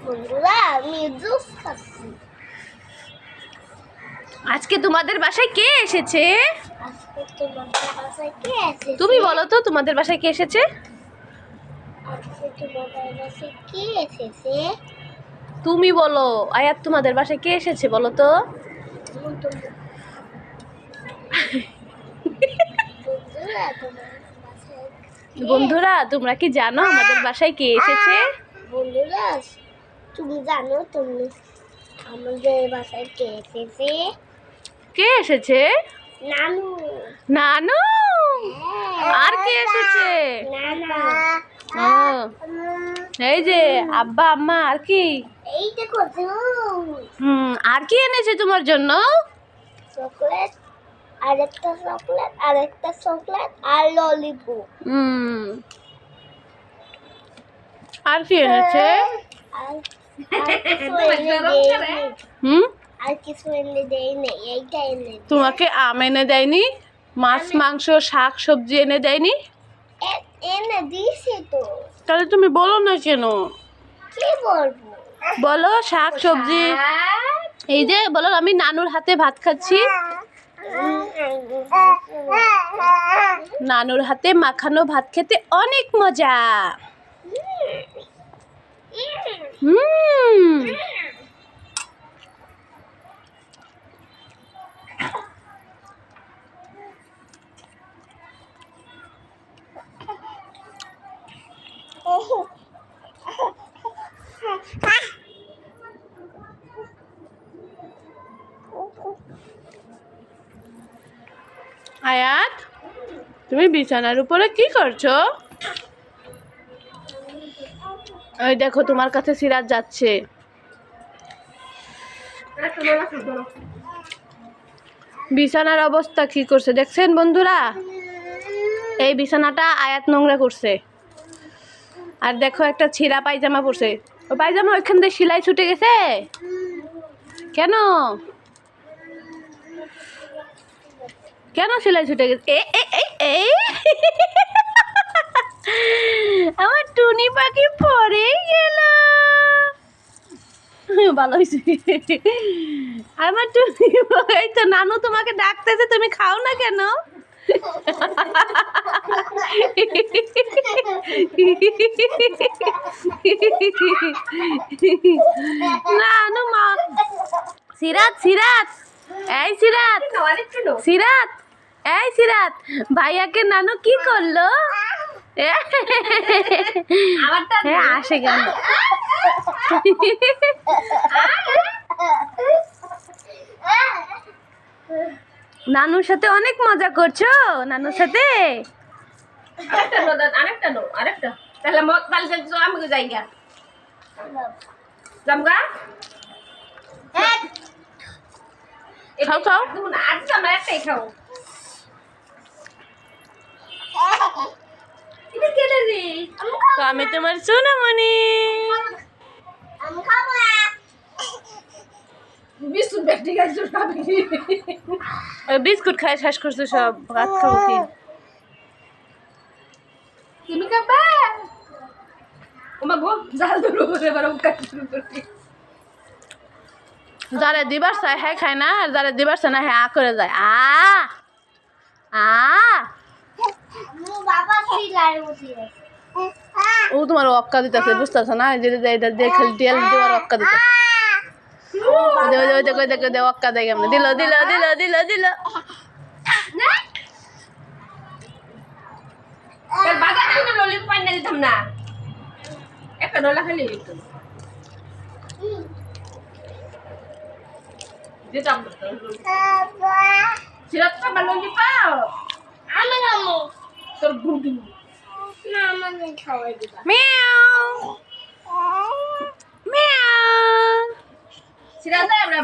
বন্ধুরা আমি জুস খাচ্ছি। আজকে তোমাদের বাসায় কে এসেছে? আজকে তোমাদের বাসায় কে এসেছে? তুমি বলো তো তোমাদের বাসায় কে এসেছে? আজকে তোমাদের বাসায় কে এসেছে? তুমি বলো আয়াত, তোমাদের বাসায় কে এসেছে বলো তো? বন্ধুরা তোমাদের বাসায় বন্ধুরা তোমরা কি জানো আমাদের বাসায় কে এসেছে? বন্ধুরা তুমি জানো তুমি আমাদের বাসায় কে এসেছে? কে এসেছে? নানু। নানু? আর কে এসেছে? নানা। ও, এই যে আব্বা আম্মা, আর কি? এই দেখো আর কি এনেছে তোমার জন্য? চকলেট, আরেকটা চকলেট আর ললিপপ। আর কি এনেছে? আর কিছু এনে দেয়নি, এইটা এনে তোমাকে আম এনে দেয়নি? মাছ মাংস শাক সবজি এনে দেয়নি? এনে দিয়েছে তো। তাহলে তুমি বলো না কেন? কি বলবো? বলো শাক সবজি। এই যে বলো আমি নানুর হাতে ভাত খাচ্ছি, নানুর হাতে মাখানো ভাত খেতে অনেক মজা। আয়াত, তুমি বিছানার উপরে কি করছো? ওই দেখো তোমার কাছে সিরাজ যাচ্ছে। বিছানার অবস্থা কি করছে দেখছেন বন্ধুরা? এই বিছানাটা আয়াত নোংরা করছে। আর দেখো একটা ছিঁড়া পায়জামা পরছে। ও পায়জামা ওইখান দিয়ে সেলাই ছুটে গেছে কেন? কেন সেলাই ছুটে গেছে? আমার টুনি পাখি পড়ে গেল। ভালো হয়েছে। আমার টুনি পাখি তো নানু তোমাকে ডাকতেছে, তুমি খাও না কেন? নানু মা সিরাত সিরাত এই সিরাত সিরাত এই সিরাত ভাইয়াকে নানু কি করলো? হ্যাঁ আসে কেন? নানুর সাথে অনেক মজা করছো নানুর সাথে। আরেকটা তাহলে আমি যাই গা জামগা খাও খাও একটাই খাও। আমি তোমার সোনামণি। বিস্কুট খাই শেষ করছো সব, ভাত খাবো কি? তুমি খাবা? যারা দিবার চায় হ্যাঁ খায় না, আর যারা দিবার চায় না হ্যাঁ আ করে যায়। ও তোমার অক্কা দিতেছে, বুঝতেছো না? যে খালি তেল দেওয়ার অক্কা দিতেছে। অক্কা দেয় কেমন? দিল দিল দিল দিল দিল। দিতাম না একটা ডলা খালি দিতাম সিরাত খাবার লই পাও। তোর ঘুম দিন না আমাকে খাওয়াই দিবা। Miao Miao. সিরাত আমরা